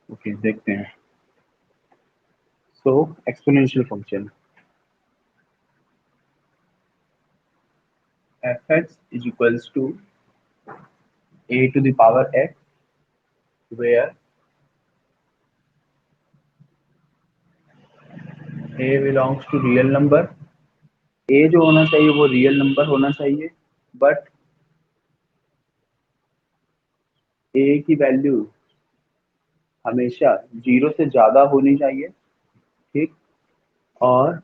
Okay देखते हैं। So exponential function f x is equals to a to the power x where a belongs to real number. A जो होना चाहिए वो real number होना चाहिए, बट ए की वैल्यू हमेशा जीरो से ज्यादा होनी चाहिए। ठीक। और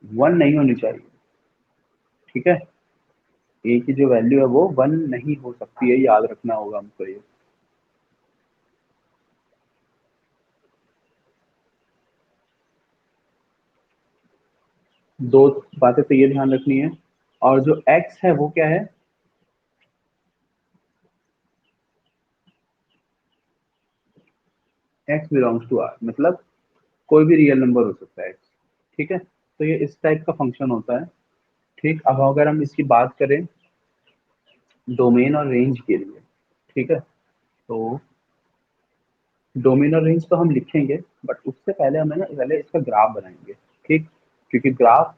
वन नहीं होनी चाहिए। ठीक है। ए की जो वैल्यू है वो वन नहीं हो सकती है, याद रखना होगा हमको ये। दो बातें तो ये ध्यान रखनी है। और जो एक्स है वो क्या है? एक्स बिलोंग्स टू आर, मतलब कोई भी रियल नंबर हो सकता है एक्स। ठीक है, तो ये इस टाइप का फंक्शन होता है। ठीक, अब अगर हम इसकी बात करें डोमेन और रेंज के लिए, ठीक है, तो डोमेन और रेंज तो हम लिखेंगे, बट उससे पहले हमें ना पहले इसका ग्राफ बनाएंगे। ठीक, क्योंकि ग्राफ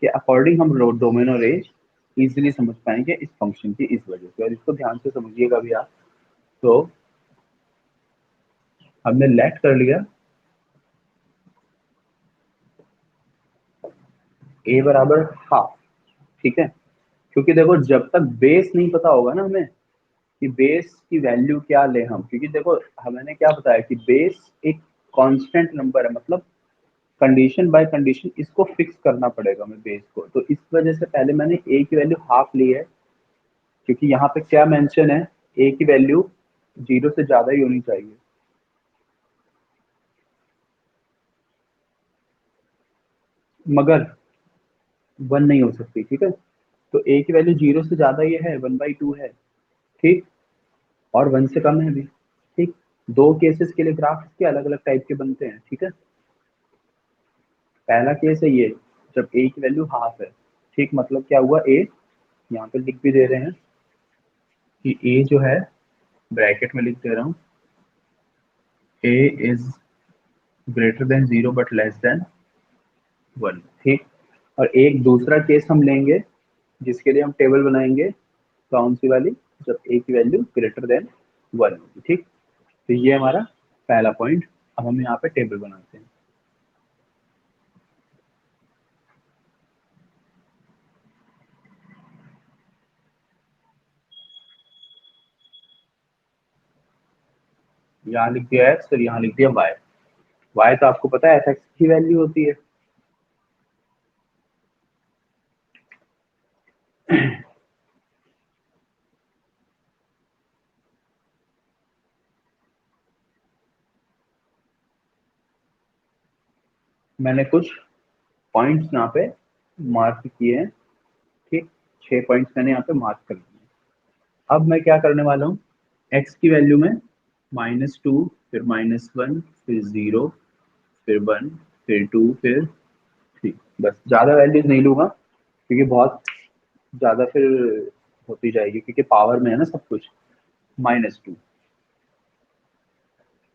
के अकॉर्डिंग हम डोमेन और रेंज इजीली समझ पाएंगे इस फंक्शन की इस वजह से, और इसको ध्यान से समझिएगा भी आप। तो हमने लेट कर लिया ए बराबर हाफ। ठीक है, क्योंकि देखो जब तक बेस नहीं पता होगा ना हमें कि बेस की वैल्यू क्या ले हम, क्योंकि देखो हमने क्या बताया कि बेस एक कांस्टेंट नंबर है, मतलब कंडीशन बाय कंडीशन इसको फिक्स करना पड़ेगा हमें बेस को। तो इस वजह से पहले मैंने ए की वैल्यू हाफ ली है, क्योंकि यहाँ पे क्या मेंशन है, ए की वैल्यू जीरो से ज्यादा ही होनी चाहिए। मगर वन नहीं हो सकती। ठीक है, तो ए की वैल्यू जीरो से ज्यादा ये है, वन बाई टू है। ठीक, और वन से कम है भी। ठीक, दो केसेस के लिए ग्राफ के अलग अलग टाइप के बनते हैं। ठीक है, पहला केस है ये, जब ए की वैल्यू हाफ है। ठीक, मतलब क्या हुआ, ए यहाँ पे लिख भी दे रहे हैं कि ए जो है, ब्रैकेट में लिख दे रहा हूँ, a is greater than zero but less than one. ठीक, और एक दूसरा केस हम लेंगे जिसके लिए हम टेबल बनाएंगे, कौन सी वाली, जब ए की वैल्यू ग्रेटर देन वन होगी। ठीक, तो ये हमारा पहला पॉइंट। अब हम यहाँ पे टेबल बनाते हैं। यहाँ लिख दिया एक्स और यहाँ लिख दिया वाई। वाई तो आपको पता है एफ एक्स की वैल्यू होती है। मैंने कुछ पॉइंट्स यहाँ पे मार्क किए हैं। ठीक, 6 पॉइंट्स मैंने यहाँ पे मार्क कर दिए। अब मैं क्या करने वाला हूँ, एक्स की वैल्यू में -2, फिर -1, फिर 0, फिर 1, फिर 2, फिर 3। बस ज्यादा वैल्यूज नहीं लूंगा, क्योंकि बहुत ज्यादा फिर होती जाएगी, क्योंकि पावर में है ना सब कुछ। -2,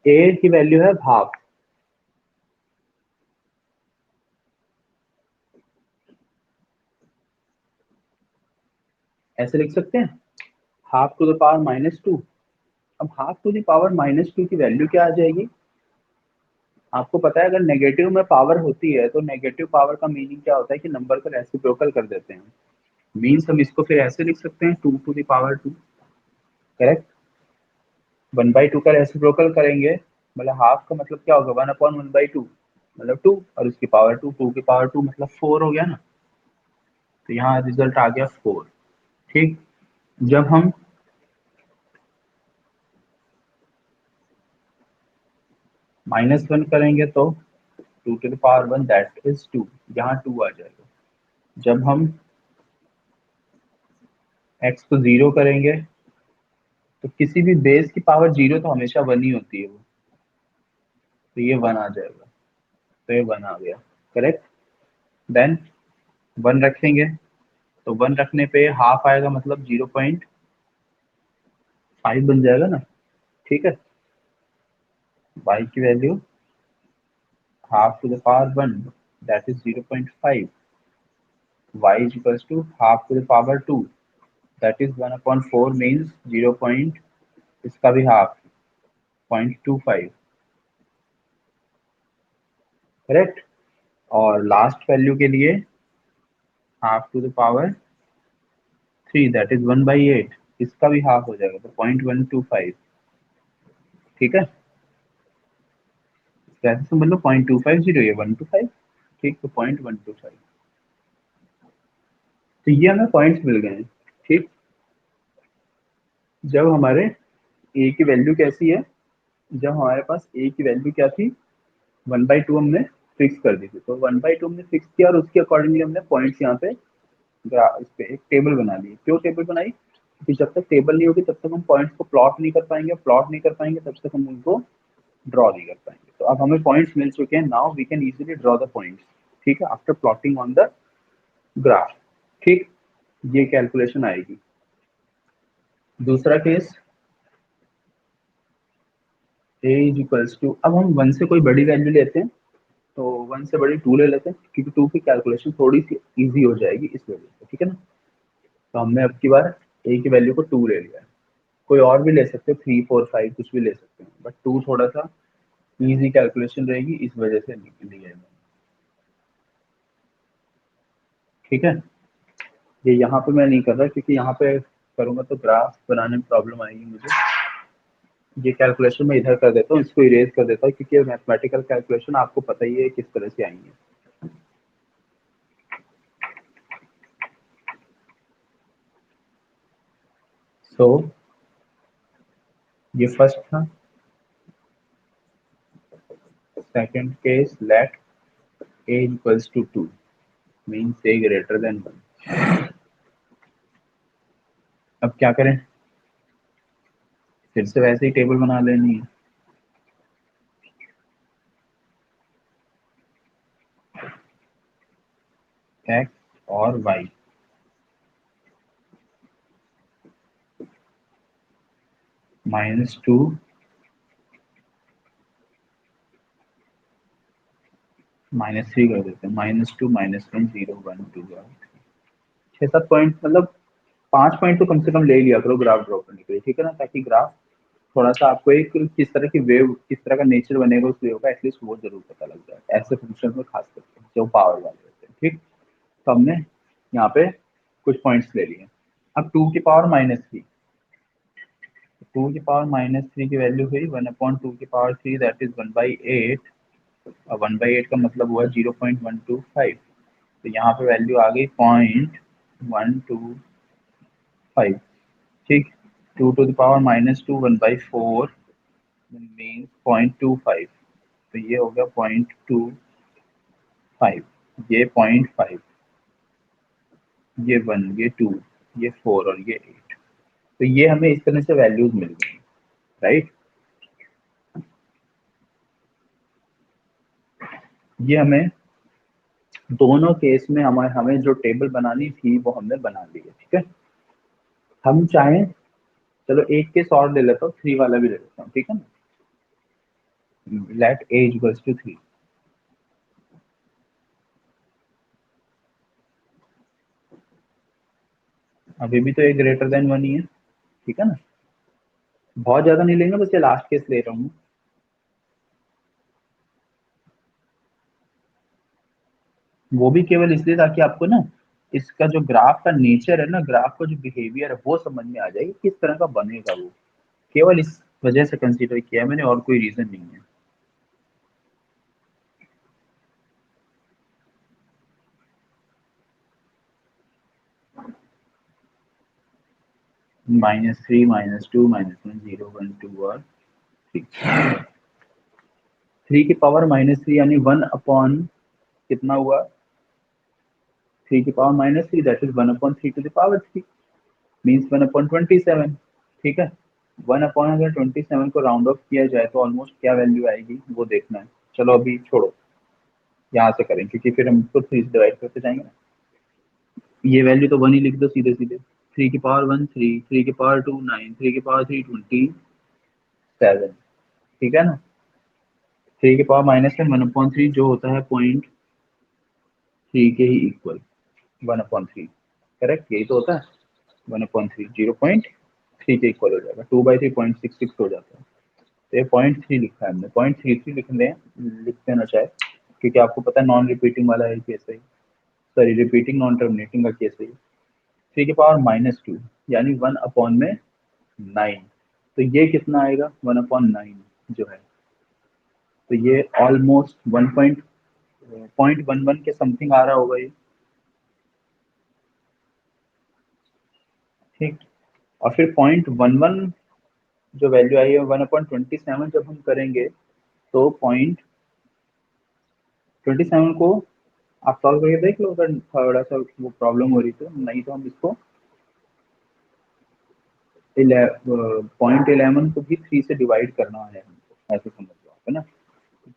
ए की वैल्यू है हाफ। ऐसे लिख सकते हैं, हाफ टू द पावर -2। अब हाफ टू द पावर -2 की वैल्यू क्या आ जाएगी? आपको पता है अगर नेगेटिव में पावर होती है तो नेगेटिव पावर का मीनिंग क्या होता है कि नंबर को रेसिप्रोकल कर देते हैं। मीन्स हम इसको फिर ऐसे लिख सकते हैं, 2 टू द पावर 2। करेक्ट, 1/2 का रेसिप्रोकल करेंगे, मतलब हाफ का मतलब क्या होगा, 1/1/2, मतलब 2, और उसकी पावर 2, 2 की पावर 2 मतलब 4 हो गया ना। तो यहाँ रिजल्ट आ गया 4। ठीक, जब हम -1 करेंगे तो 2 to the power 1 that is 2, यहाँ 2 आ जाएगा। जब हम एक्स को जीरो करेंगे तो किसी भी बेस की पावर जीरो तो हमेशा वन ही होती है वो, तो ये वन आ जाएगा। तो ये वन आ गया। करेक्ट, देन वन रखेंगे, तो वन रखने पे हाफ आएगा, मतलब 0.5। 5 बन जाएगा ना, ठीक है। y की value half to the power 1 that is 0.5, y is equals to half to the power 2 that is 1/4 means 0 point, इसका भी हाफ 0.25, करेक्ट। और लास्ट वैल्यू के लिए half to the power 3 that is 1/8, इसका भी हाफ हो जाएगा तो 0.125, ठीक है। कैसे समझ लो 0.250 ये 125, ठीक, तो 0.125, तो ये हमें पॉइंट्स मिल गए हैं, ठीक। जब हमारे ए की वैल्यू कैसी है, जब हमारे पास ए की वैल्यू क्या थी, 1/2 हमने फिक्स कर दी थी, तो 1/2 हमने फिक्स किया और उसके अकॉर्डिंगली हमने पॉइंट्स यहाँ पे इस पे एक टेबल बना ली। क्यों टेबल बनाई, कि जब तक टेबल नहीं होगी तब तक हम पॉइंट्स को प्लॉट नहीं कर पाएंगे, प्लॉट नहीं कर पाएंगे तब तक हम उनको ड्रॉ नहीं कर पाएंगे। तो अब हमें पॉइंट्स मिल चुके हैं, now we can easily draw the points, ठीक है, after plotting on the graph, ठीक। ये कैलकुलेशन आएगी। दूसरा case, A is equals to, अब हम 1 से कोई बड़ी वैल्यू लेते हैं, तो 1 से बड़ी 2 ले लेते हैं, क्योंकि 2 की कैलकुलेशन थोड़ी सी इजी हो जाएगी इस वजह से, ठीक है ना। तो हमने अब की बार ए की वैल्यू को 2 ले लिया है, कोई और भी ले सकते हैं, 3 4 5 कुछ भी ले सकते हैं, बट 2 थोड़ा सा इजी कैलकुलेशन रहेगी इस वजह से लिया है, ठीक है। ये यहाँ पे मैं नहीं कर रहा क्योंकि यहाँ पे करूँगा तो ग्राफ बनाने में प्रॉब्लम आएगी मुझे। ये कैलकुलेशन मैं इधर कर देता हूँ, इसको इरेज कर देता हूँ, क्योंकि मैथमेटिकल कैलकुलेशन आपको पता ही है किस तरह से आएंगे। सो ये फर्स्ट था। Second case, let a equals to 2 means a greater than 1। अब क्या करें, फिर से वैसे ही टेबल बना लेनी है। x और y, -2 -3 कर देते हैं, -2 -1 0 1 2 छह सात पॉइंट, मतलब 5 पॉइंट तो कम से कम ले लिया करो ग्राफ ड्रॉ करने के लिए, ठीक है ना, ताकि ग्राफ थोड़ा सा आपको एक किस तरह की वेव, किस तरह का नेचर बनेगा उस वेव का एटलीस्ट वो जरूर पता लग जाए, ऐसे फंक्शन में खास करके जो पावर वाले होते हैं, ठीक। तो हमने यहाँ पे कुछ पॉइंट्स ले लिए। अब 2 की पावर -3, 2 की पावर -3 की वैल्यू हुई 1/2 की पावर 3 दैट इज 1/8, और 1/8 का मतलब हुआ 0.125, तो यहाँ पे वैल्यू आ गई 0.125, ठीक। 2 to the power -2 1/4 मीन्स 0.25, तो ये हो गया 0.25, ये 0.5, ये 1, ये 2, ये 4 और ये 8। तो ये हमें इस तरह से वैल्यूज मिल गई, राइट। ये हमें दोनों केस में हमें हमें जो टेबल बनानी थी वो हमने बना ली है, ठीक है। हम चाहें, चलो एक केस और ले लेता हूँ, 3 वाला भी ले लेता हूँ, ठीक है ना। लेट a इक्वल्स टू 3, अभी भी तो a ग्रेटर देन 1 ही है, ठीक है ना। बहुत ज्यादा नहीं लेंगे, बस ये लास्ट केस ले रहा हूँ। वो भी केवल इसलिए ताकि आपको ना इसका जो ग्राफ का नेचर है ना, ग्राफ का जो बिहेवियर है वो समझ में आ जाएगी, किस तरह का बनेगा वो, केवल इस वजह से कंसीडर किया है मैंने, और कोई रीजन नहीं है। -3 -2 -1 0 1 2 और 3, 3 की पावर -3 यानी 1 अपॉन कितना हुआ, 3 की power -3 that is 1/3 to the power 3 means 1/27, ठीक है। 1 अपॉन अगर 27 को राउंड ऑफ किया जाए तो ऑलमोस्ट क्या वैल्यू आएगी वो देखना है। चलो अभी छोड़ो, यहाँ से करें क्योंकि फिर हम इसको 3 से डिवाइड करते जाएंगे ना। ये वैल्यू तो 1 ही लिख दो सीधे सीधे, 3 की पावर 1 3, 3 की पावर 2 9, 3 की पावर 3 27, ठीक है ना। 3 की पावर -1/3 जो होता है 0.3 के ही इक्वल, 1/3, करेक्ट, यही तो होता है 1/3, 0.3 के इक्वल हो जाएगा, 2/3 0.66 हो जाता है। तो ये 0.3 लिखा है हमने, 0.33 लिख देना चाहे, क्योंकि आपको पता है नॉन रिपीटिंग वाला है केस है, सॉरी रिपीटिंग नॉन टर्मिनेटिंग का केस है। 3 की पावर -2 यानी 1/9, तो ये कितना आएगा 1/9 जो है, तो ये ऑलमोस्ट 0.11 के समथिंग आ रहा होगा ये, ठीक। और फिर 0.11 जो वैल्यू आई है 1/27 जब हम करेंगे, तो 0.27 को आप सॉल्व करके देख लो, अगर थोड़ा सा वो प्रॉब्लम हो रही तो, नहीं तो हम इसको 0.11 को भी 3 से डिवाइड करना है हमको, ऐसे समझ लो आप, है ना।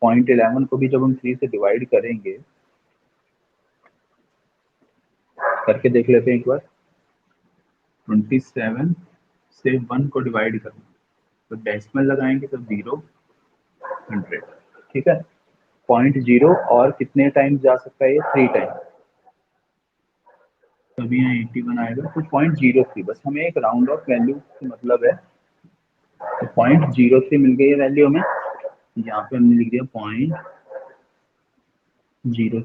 0.11 को भी जब हम 3 से डिवाइड करेंगे, करके देख लेते हैं एक बार। 27 से 1 को डिवाइड करना, तो डेसिमल लगाएंगे तो 0 100, ठीक है। 0.0 और कितने टाइम जा सकता है ये, 3 टाइम, तभी यहाँ 81 आएगा। तो 0.03, बस हमें एक राउंड ऑफ वैल्यू से मतलब है, तो 0.03 मिल गई है वैल्यू हमें, यहाँ पे हमने लिख दिया 0.03,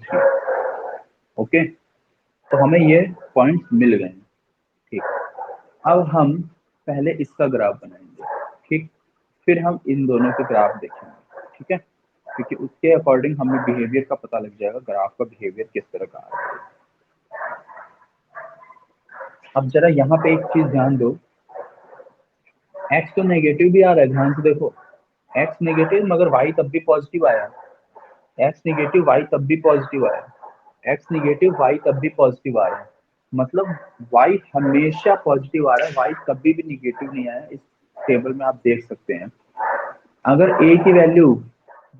ओके। तो हमें ये पॉइंट्स मिल गए, ठीक। अब हम पहले इसका ग्राफ बनाएंगे, ठीक, फिर हम इन दोनों के ग्राफ देखेंगे, ठीक है, क्योंकि उसके अकॉर्डिंग हमें बिहेवियर का पता लग जाएगा, ग्राफ का बिहेवियर किस तरह का आ रहा है। अब जरा यहाँ पे एक चीज ध्यान दो, एक्स तो नेगेटिव भी आ रहा है, ध्यान से देखो, एक्स नेगेटिव मगर वाई तब भी पॉजिटिव आया, एक्स नेगेटिव वाई तब भी पॉजिटिव आया, एक्स नेगेटिव वाई तब भी पॉजिटिव आ रहा है, मतलब वाई हमेशा पॉजिटिव आ रहा है, वाई कभी भी निगेटिव नहीं आया। इस टेबल में आप देख सकते हैं, अगर ए की वैल्यू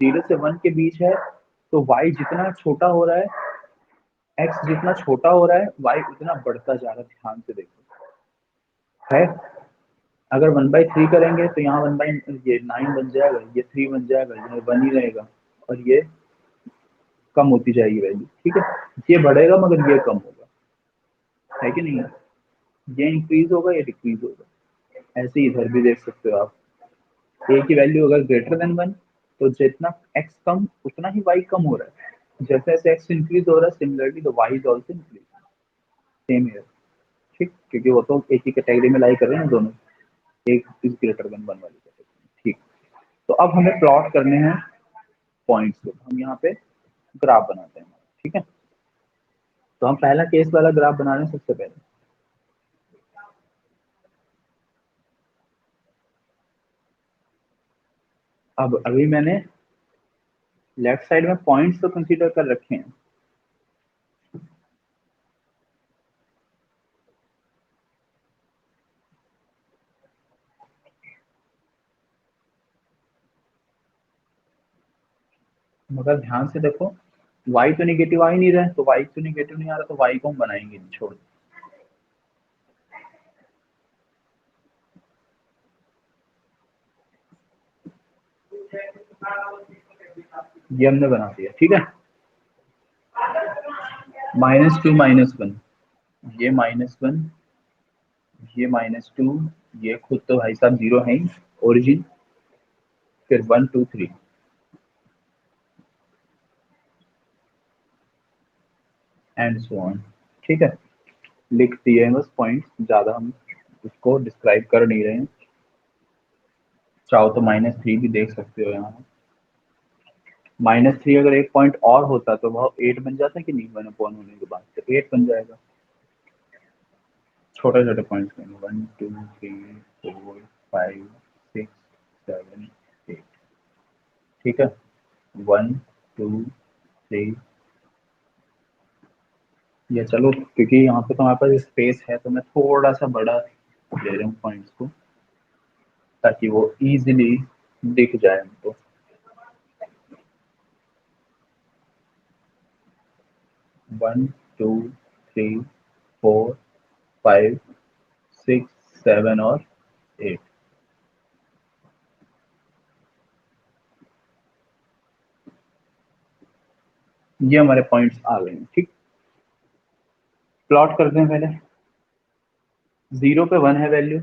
0 से 1 के बीच है, तो वाई जितना छोटा हो रहा है, एक्स जितना छोटा हो रहा है, वाई उतना बढ़ता जा रहा है, ध्यान से देखो, है। अगर 1/3 करेंगे तो यहाँ 1 बाई ये 9 बन जाएगा, ये 3 बन जाएगा, ये 1 ही रहेगा, और ये कम होती जाएगी वैल्यू, ठीक है। ये बढ़ेगा मगर ये कम होगा, है कि नहीं, ये इंक्रीज होगा, ये डिक्रीज होगा। ऐसे ही इधर भी देख सकते हो आप, ए की वैल्यू अगर ग्रेटर देन 1, तो जितना एक्स कम उतना ही वाई कम हो रहा है, जैसे जैसे एक्स इंक्रीज हो रहा है, similarly the Y is also increase, same here, ठीक, क्योंकि वो तो एक ही कैटेगरी में लाई कर रहे हैं दोनों, एक इज ग्रेटर देन 1 वाली कैटेगरी, ठीक। तो अब हमें प्लॉट करने हैं पॉइंट्स को, हम यहाँ पे ग्राफ बनाते हैं, ठीक है। तो हम पहला केस वाला ग्राफ बना रहे हैं सबसे पहले। अब अभी मैंने लेफ्ट साइड में पॉइंट्स तो कंसीडर कर रखे हैं, मगर ध्यान से देखो, y तो निगेटिव आ ही नहीं रहा है, तो y तो निगेटिव नहीं आ रहा, तो y को हम बनाएंगे नहीं, छोड़, ये हमने बना दिया, ठीक है। -2 -1, ये -1, ये -2, ये खुद तो भाई साहब 0 है ही, ओरिजिन, फिर 1 2 3 एंड सो ऑन, ठीक है। लिख दिए हैं बस पॉइंट्स, ज्यादा हम उसको डिस्क्राइब कर नहीं रहे हैं, चाहो तो -3 भी देख सकते हो यहाँ। -3 अगर एक पॉइंट और होता तो वह 8 बन जाता कि नहीं, 1 अपॉन होने के बाद तो 8 बन जाएगा, छोटे छोटे पॉइंट्स में 1 2 3 4 5 6 7 8, ठीक है, 1 2 3, या चलो क्योंकि यहाँ पे तो हमारे पास स्पेस है, तो मैं थोड़ा सा बड़ा ले रहा हूँ पॉइंट्स को, ताकि वो इजीली दिख जाए हमको। 1 2 3 4 5 6, 7 और 8। ये हमारे पॉइंट्स आ गए हैं। ठीक, प्लॉट करते हैं पहले। 0 पे 1 है वैल्यू,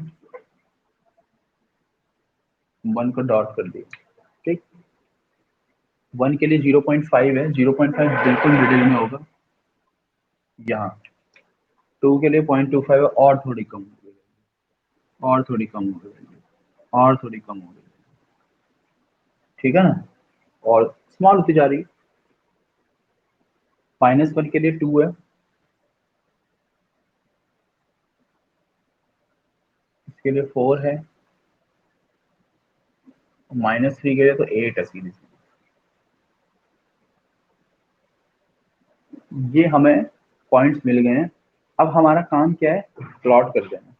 1 को डॉट कर दिया। ठीक, 1 के लिए 0.5 है, 0.5 बिल्कुल मिडिल में होगा यहाँ। 2 के लिए 0.25 है, और थोड़ी कम हो गई, और थोड़ी कम हो गई, और थोड़ी कम हो गई। ठीक है ना, और स्मॉल होती जा रही है। -1 के लिए 2 है, इसके लिए 4 है, -3 के लिए तो 8 है सीधी सी। ये हमें पॉइंट्स मिल गए हैं। अब हमारा काम क्या है, प्लॉट कर देना।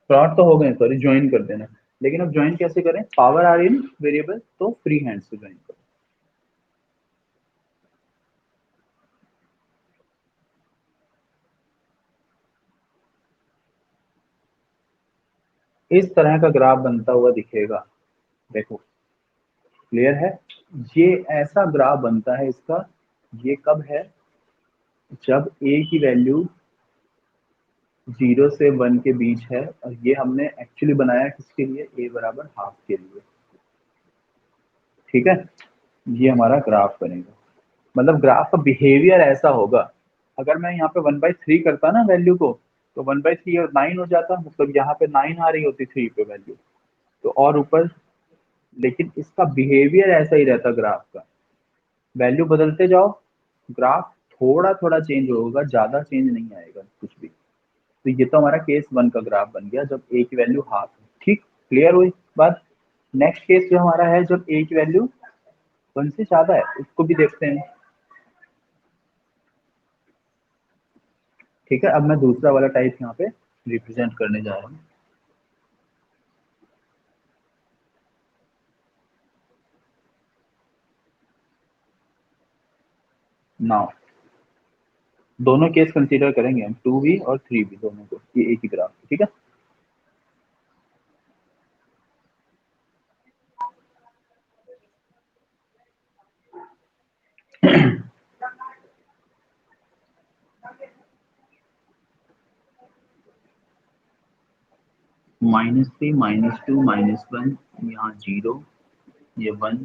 प्लॉट तो हो गए, सॉरी ज्वाइन कर देना। लेकिन अब ज्वाइन कैसे करें, पावर आ रही है ना वेरिएबल, तो फ्री हैंड से ज्वाइन करो। इस तरह का ग्राफ बनता हुआ दिखेगा, देखो क्लियर है। ये ऐसा ग्राफ बनता है इसका। ये कब है, जब ए की वैल्यू 0 से 1 के बीच है, और ये हमने एक्चुअली बनाया किसके लिए, ए बराबर हाफ के लिए। ठीक है, ये हमारा ग्राफ बनेगा। मतलब ग्राफ का बिहेवियर ऐसा होगा। अगर मैं यहाँ पे 1/3 करता ना वैल्यू को, तो 1/3 और 9 हो जाता, मतलब यहाँ पे 9 आ रही होती 3 पे वैल्यू, तो और ऊपर। लेकिन इसका बिहेवियर ऐसा ही रहता ग्राफ का, वैल्यू बदलते जाओ, ग्राफ थोड़ा थोड़ा चेंज होगा, ज्यादा चेंज नहीं आएगा कुछ भी। तो ये तो हमारा केस 1 का ग्राफ बन गया, जब ए की वैल्यू हाफ है। ठीक, क्लियर हुई बात। नेक्स्ट केस जो हमारा है, जब ए की वैल्यू 1 से ज्यादा है, उसको भी देखते हैं। ठीक है, अब मैं दूसरा वाला टाइप यहाँ पे रिप्रेजेंट करने जा रहा हूँ। नाउ दोनों केस कंसीडर करेंगे हम, 2 भी और 3 भी, दोनों को, ये एक ही ग्राफ। ठीक है, -3, -2, -1, यहाँ 0, ये 1,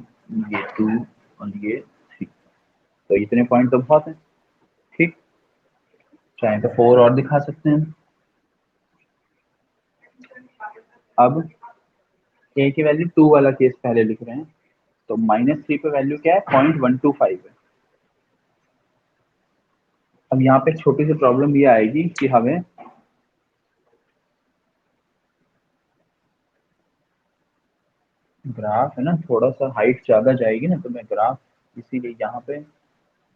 ये 2 और ये 3। तो इतने पॉइंट तो बहुत है। ठीक, चाहे तो 4 और दिखा सकते हैं। अब ए की वैल्यू 2 वाला केस पहले लिख रहे हैं, तो -3 पे वैल्यू क्या है, 0.125 है। अब यहाँ पे छोटी सी प्रॉब्लम ये आएगी कि हमें ग्राफ है ना, थोड़ा सा हाइट ज्यादा जाएगी ना, तो मैं ग्राफ इसीलिए यहाँ पे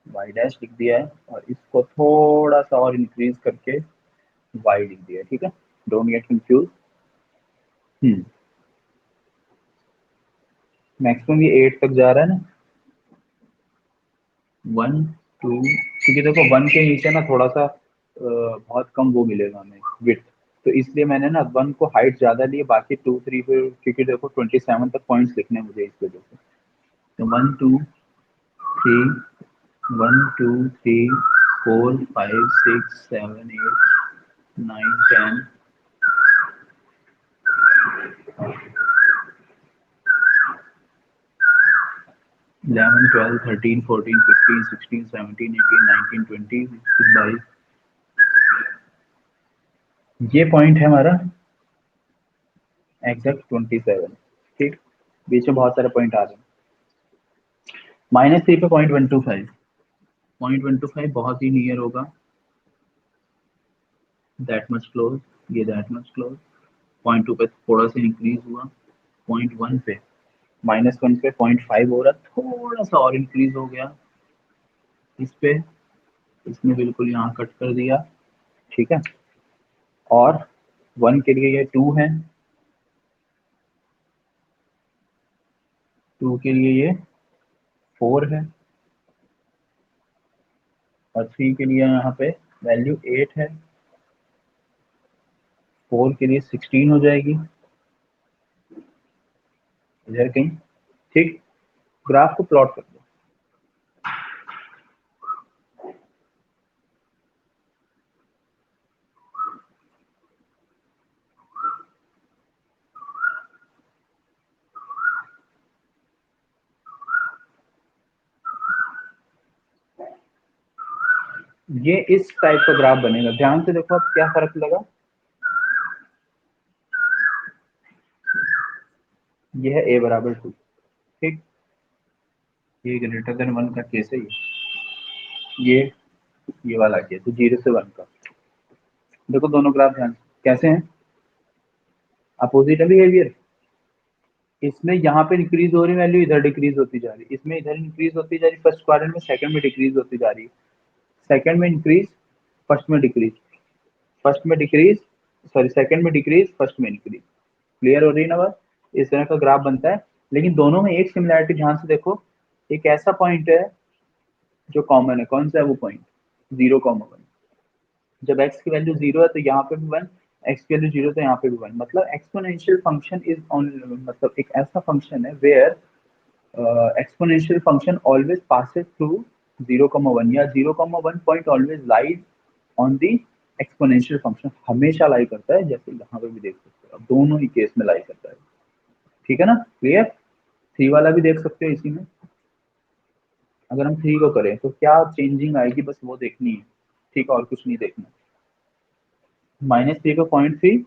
y डैश लिख दिया है, और इसको थोड़ा सा और इंक्रीज करके y लिख दिया है। ठीक है, डोंट गेट कंफ्यूज। मैक्सिमम ये 8 तक जा रहा है ना, 1, 2, क्योंकि देखो 1 के नीचे ना थोड़ा सा बहुत कम वो मिलेगा हमें विड्थ। तो इसलिए मैंने ना 1 को हाइट ज्यादा ली, बाकी 2, 3 पे, क्योंकि देखो 27 तक पॉइंट्स लिखने हैं मुझे इस वजह से। तो 1, 2, 3, 1, 2, 3, 4, 5, 6, 7, 8, 9, 10, 11, 12, 13, 14, 15, 16, 17, 18, 19, 20, 22। ये पॉइंट है हमारा एग्जैक्ट 27। ठीक, बीच में बहुत सारे पॉइंट आ रहे हैं। -3 पे 0.125, 0.125 बहुत ही नियर होगा, दैट मच क्लोज, ये दैट मच क्लोज। 0.2 पे थोड़ा सा इंक्रीज हुआ, 0.1 पे, -1 पे 0.5 हो रहा, थोड़ा सा और इंक्रीज हो गया इस पे, इसने बिल्कुल यहाँ कट कर दिया। ठीक है, और 1 के लिए ये 2 है, 2 के लिए ये 4 है, और 3 के लिए यहाँ पे वैल्यू 8 है, 4 के लिए 16 हो जाएगी इधर कहीं। ठीक, ग्राफ को प्लॉट कर दो। ये इस टाइप का ग्राफ बनेगा, ध्यान से देखो अब क्या फर्क लगा। ये है a बराबर 2, ठीक, ये ग्रेटर देन 1 का केस है ये वाला केस है 0 से 1 का। देखो दोनों ग्राफ ध्यान कैसे हैं, अपोजिट है बिहेवियर। इसमें यहाँ पे इंक्रीज हो रही वैल्यू, इधर डिक्रीज होती जा रही, इसमें इधर इंक्रीज होती जा रही फर्स्ट क्वाड्रेंट में, सेकंड में डिक्रीज होती जा रही है, सेकंड में इंक्रीज, फर्स्ट में डिक्रीज, फर्स्ट में डिक्रीज, सॉरी सेकंड में डिक्रीज, फर्स्ट में इंक्रीज। क्लियर हो रही है ना बात, इस तरह का ग्राफ बनता है। लेकिन दोनों में एक सिमिलैरिटी ध्यान से देखो, एक ऐसा पॉइंट है जो कॉमन है, कौन सा है वो पॉइंट, 0,1। जब x की वैल्यू 0 है तो यहाँ पे भी 1, x की वैल्यू 0 तो यहाँ पे भी 1। मतलब एक्सपोनेंशियल फंक्शन इज ऑन, मतलब एक ऐसा फंक्शन है where exponential function always passes through 0,1 या 0,1 point always lies on the exponential function, हमेशा लाई करता है, जैसे यहाँ पे भी देख सकते हो, अब दोनों ही केस में लाई करता है। ठीक है ना, क्लियर। 3 वाला भी देख सकते हो इसी में, अगर हम 3 को करें तो क्या चेंजिंग आएगी, बस वो देखनी है, ठीक है, और कुछ नहीं देखना। -3 का 0.3,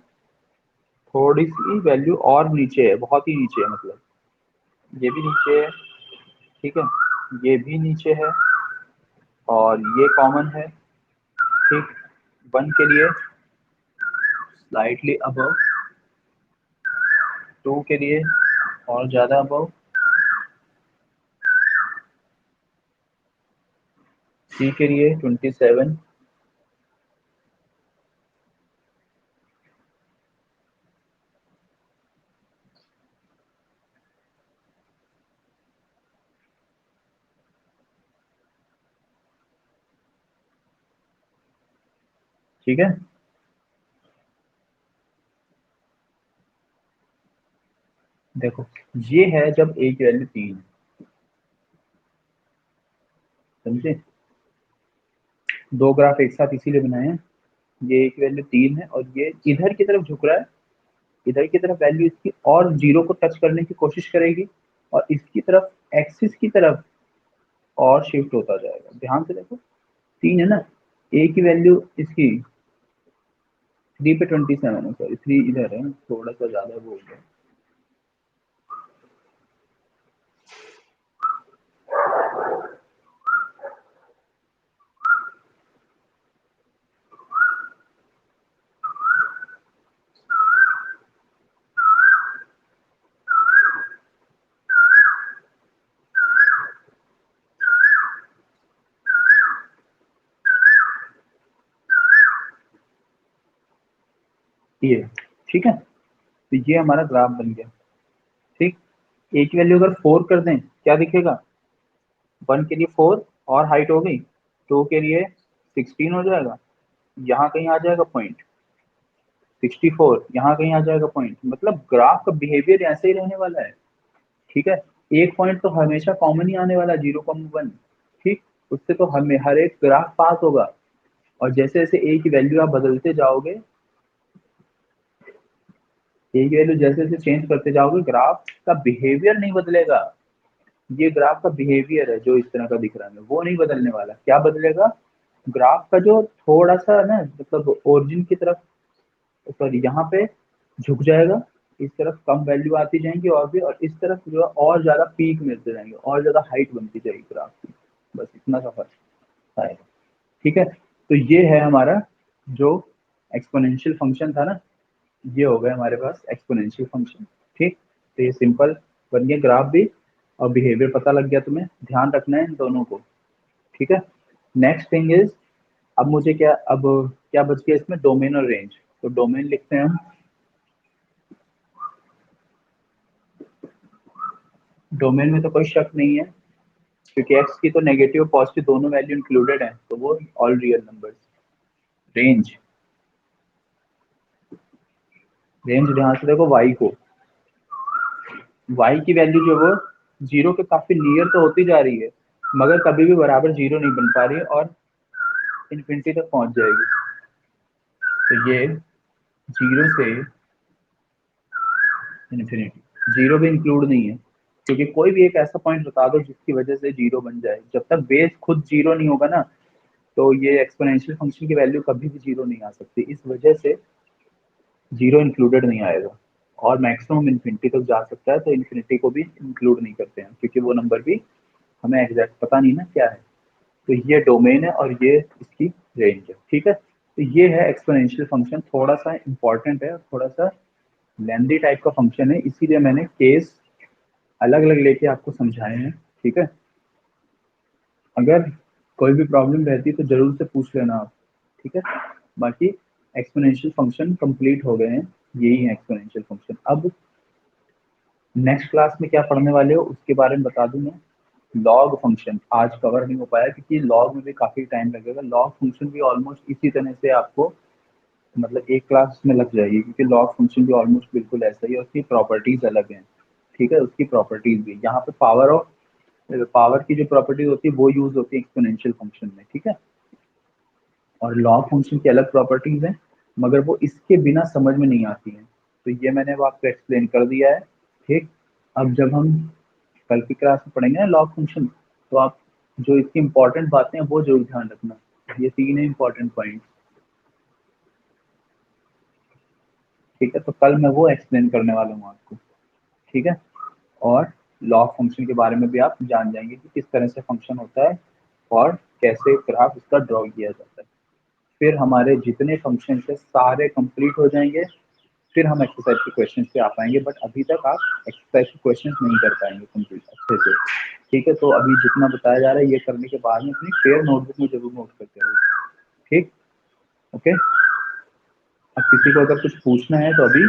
थोड़ी सी वैल्यू और नीचे है, बहुत ही नीचे है, मतलब ये भी नीचे है, ठीक है, ये भी नीचे है, और ये कॉमन है, ठीक, 1 के लिए स्लाइटली अबव, 2 के लिए और ज़्यादा अबव, 3 के लिए 27, ठीक है। देखो ये है जब a की वैल्यू 3, समझे, दो ग्राफ एक साथ इसीलिए बनाए हैं, ये a की वैल्यू 3 है और ये इधर की तरफ झुक रहा है, इधर की तरफ वैल्यू इसकी और 0 को टच करने की कोशिश करेगी, और इसकी तरफ एक्सिस की तरफ और शिफ्ट होता जाएगा। ध्यान से देखो 3 है ना, a की वैल्यू इसकी 3 पे 27 है, सॉरी 3 इधर है, थोड़ा सा ज्यादा वो हो गया। ये ठीक है, तो ये हमारा ग्राफ बन गया, ठीक। a की वैल्यू अगर 4 कर दें क्या दिखेगा, 1 के लिए 4 और हाइट हो गई, 2 के लिए 16 हो जाएगा, यहाँ कहीं आ जाएगा पॉइंट 64, यहाँ कहीं आ जाएगा पॉइंट, मतलब ग्राफ का बिहेवियर ऐसे ही रहने वाला है, ठीक है। एक पॉइंट तो हमेशा कॉमन ही आने वाला है 0,1, ठीक, उससे तो हमें हर एक ग्राफ पास होगा। और जैसे जैसे a की वैल्यू आप बदलते जाओगे, a की वैल्यू जैसे जैसे चेंज करते जाओगे, ग्राफ का बिहेवियर नहीं बदलेगा। ये ग्राफ का बिहेवियर है जो इस तरह का दिख रहा है, वो नहीं बदलने वाला। क्या बदलेगा, ग्राफ का जो थोड़ा सा ना, मतलब ओरिजिन की तरफ, सॉरी यहाँ पे झुक जाएगा, इस तरफ कम वैल्यू आती जाएंगी और भी, और इस तरफ जो है और ज्यादा पीक मिलते जाएंगे, और ज्यादा हाइट बनती जाएगी ग्राफ की, बस इतना सा फर्क आएगा, ठीक है। तो ये है हमारा जो एक्सपोनेंशियल फंक्शन था ना, ये हो गया हमारे पास एक्सपोनेंशियल फंक्शन, ठीक। तो ये सिंपल बन गया ग्राफ भी, और बिहेवियर पता लग गया तुम्हें, ध्यान रखना है इन दोनों को, ठीक है। नेक्स्ट थिंग इज, अब मुझे क्या, अब क्या बच गया इसमें, डोमेन और रेंज। तो डोमेन लिखते हैं हम, डोमेन में तो कोई शक नहीं है, क्योंकि एक्स की तो नेगेटिव पॉजिटिव दोनों वैल्यू इंक्लूडेड है, तो वो all real numbers. Range, range ध्यान से देखो, y को, y की वैल्यू जो वो जीरो के काफी नियर तो होती जा रही है, मगर कभी भी बराबर जीरो नहीं बन पा रही है और इन्फिनिटी तक पहुंच जाएगी। तो ये जीरो से इन्फिनिटी, जीरो भी इंक्लूड नहीं है, क्योंकि कोई भी एक ऐसा पॉइंट बता दो जिसकी वजह से जीरो बन जाए। जब तक बेस खुद जीरो नहीं होगा ना, तो ये एक्सपोनेंशियल फंक्शन की वैल्यू कभी भी जीरो नहीं आ सकती, इस वजह से जीरो इंक्लूडेड नहीं आएगा। और मैक्सिमम इन्फिनिटी तक जा सकता है, तो इन्फिनिटी को भी इंक्लूड नहीं करते हैं, क्योंकि वो नंबर भी हमें एग्जैक्ट पता नहीं ना क्या है। तो ये डोमेन है और ये इसकी रेंज है, ठीक है। तो ये है एक्सपोनेंशियल फंक्शन, थोड़ा सा इंपॉर्टेंट है और थोड़ा सा लेंदी टाइप का फंक्शन है, इसीलिए मैंने केस अलग अलग लेके आपको समझाए हैं, ठीक है। अगर कोई भी प्रॉब्लम रहती है तो जरूर से पूछ लेना आप, ठीक है। बाकी एक्सपोनेंशियल फंक्शन कंप्लीट हो गए हैं, यही है एक्सपोनेंशियल फंक्शन। अब नेक्स्ट क्लास में क्या पढ़ने वाले हो उसके बारे में बता दूं मैं। लॉग फंक्शन आज कवर नहीं हो पाया, क्योंकि लॉग में भी काफी टाइम लगेगा। लॉग फंक्शन भी ऑलमोस्ट इसी तरह से आपको मतलब एक क्लास में लग जाएगी, क्योंकि लॉग फंक्शन भी ऑलमोस्ट बिल्कुल ऐसा ही है, उसकी प्रॉपर्टीज अलग हैं, ठीक है। उसकी प्रॉपर्टीज भी यहाँ पे पावर की जो प्रॉपर्टीज होती है वो यूज होती है एक्सपोनेंशियल फंक्शन में, ठीक है। और लॉग फंक्शन की अलग प्रॉपर्टीज हैं, मगर वो इसके बिना समझ में नहीं आती हैं। तो ये मैंने अब आपको एक्सप्लेन कर दिया है, ठीक। अब जब हम कल की क्लास में पढ़ेंगे ना लॉग फंक्शन, तो आप जो इसकी इंपॉर्टेंट बातें हैं वो जरूर ध्यान रखना। ये तीन है इंपॉर्टेंट पॉइंट, ठीक है। तो कल मैं वो एक्सप्लेन करने वाला हूँ आपको, ठीक है। और लॉग फंक्शन के बारे में भी आप जान जाएंगे कि किस तरह से फंक्शन होता है और कैसे ग्राफ इसका ड्रॉ किया जाता है। फिर हमारे जितने फंक्शन है सारे कंप्लीट हो जाएंगे, फिर हम एक्सरसाइज के क्वेश्चन पे आ पाएंगे। बट अभी तक आप एक्सरसाइज के क्वेश्चन नहीं कर पाएंगे कंप्लीट अच्छे से, ठीक है। तो अभी जितना बताया जा रहा है ये करने के बाद में अपनी फेयर नोटबुक में जरूर नोट करते रहो, ठीक। ओके। अब किसी को अगर कुछ पूछना है तो अभी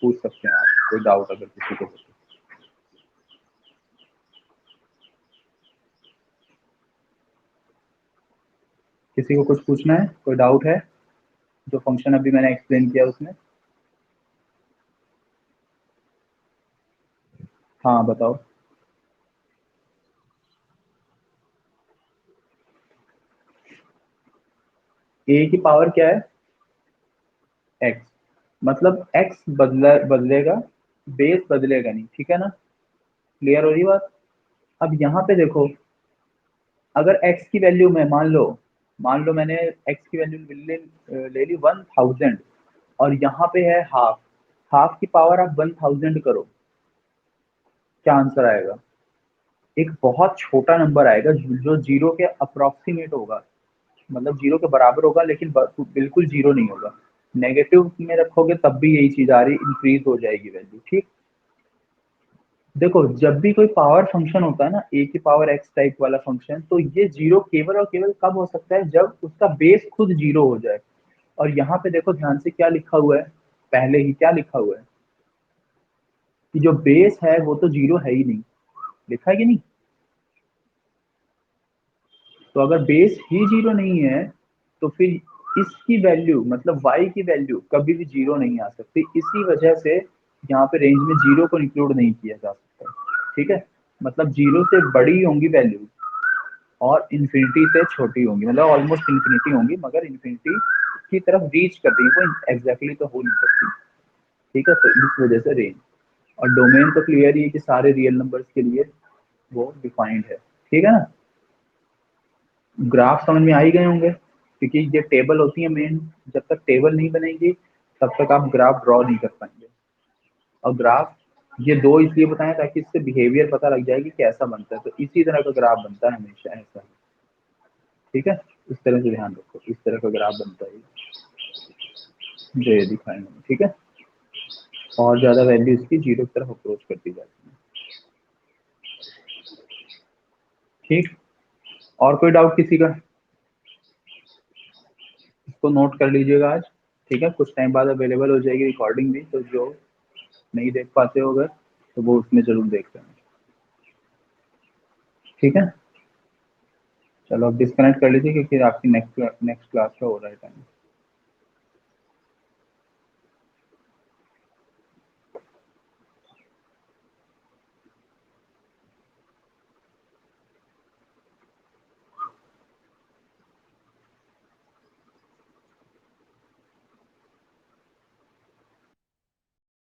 पूछ सकते हैं आप, कोई डाउट अगर किसी को हो तो। किसी को कुछ पूछना है, कोई डाउट है जो फंक्शन अभी मैंने एक्सप्लेन किया उसमें? हाँ बताओ। ए की पावर क्या है? एक्स। मतलब एक्स बदलेगा, बेस बदलेगा नहीं, ठीक है ना। क्लियर हो रही बात? अब यहाँ पे देखो, अगर एक्स की वैल्यू में मान लो मैंने एक्स की वैल्यू ले ली 1000, और यहाँ पे है हाफ, हाफ की पावर आप 1000 करो, क्या आंसर आएगा? एक बहुत छोटा नंबर आएगा जो जीरो के अप्रोक्सीमेट होगा, मतलब जीरो के बराबर होगा, लेकिन बिल्कुल जीरो नहीं होगा। नेगेटिव में रखोगे तब भी यही चीज आ रही, इंक्रीज हो जाएगी वैल्यू, ठीक। देखो जब भी कोई पावर फंक्शन होता है ना, ए की पावर एक्स टाइप वाला फंक्शन, तो ये जीरो केवल और केवल कब हो सकता है, जब उसका बेस खुद जीरो हो जाए। और यहाँ पे देखो ध्यान से क्या लिखा हुआ है, पहले ही क्या लिखा हुआ है कि जो बेस है वो तो जीरो है ही नहीं, लिखा है कि नहीं। तो अगर बेस ही जीरो नहीं है, तो फिर इसकी वैल्यू मतलब y की वैल्यू कभी भी जीरो नहीं आ सकती। इसी वजह से यहाँ पे रेंज में जीरो को इंक्लूड नहीं किया जा सकता, ठीक है। मतलब जीरो से बड़ी होंगी वैल्यू और इन्फिनिटी से छोटी होंगी, मतलब ऑलमोस्ट इन्फिनिटी होंगी, मगर इन्फिनिटी की तरफ रीच कर रही है वो, एग्जैक्टली तो हो नहीं सकती, ठीक है। तो इस वजह से रेंज और डोमेन तो क्लियर ही है कि सारे रियल नंबर्स के लिए वो डिफाइंड है, ठीक है ना। ग्राफ समझ में आ ही गए होंगे, क्योंकि ये टेबल होती है मेन, जब तक टेबल नहीं बनेगी तब तक आप ग्राफ ड्रॉ नहीं कर पाएंगे। और ग्राफ ये दो इसलिए बताएं ताकि इससे बिहेवियर पता लग जाए कि कैसा बनता है, तो इसी तरह का ग्राफ बनता है हमेशा ऐसा, ठीक है। इस तरह से ध्यान रखो, इस तरह का ग्राफ बनता है जो ये दिखाएंगे, ठीक है। और ज्यादा वैल्यू इसकी जीरो की तरफ अप्रोच करती जाती है, ठीक। और कोई डाउट किसी का? इसको नोट कर लीजिएगा आज, ठीक है। कुछ टाइम बाद अवेलेबल हो जाएगी रिकॉर्डिंग भी, तो जो नहीं देख पाते हो अगर, तो वो उसमें जरूर देख लेना, ठीक है। चलो अब डिस्कनेक्ट कर लीजिए, क्योंकि आपकी नेक्स्ट क्लास का हो रहा है टाइम।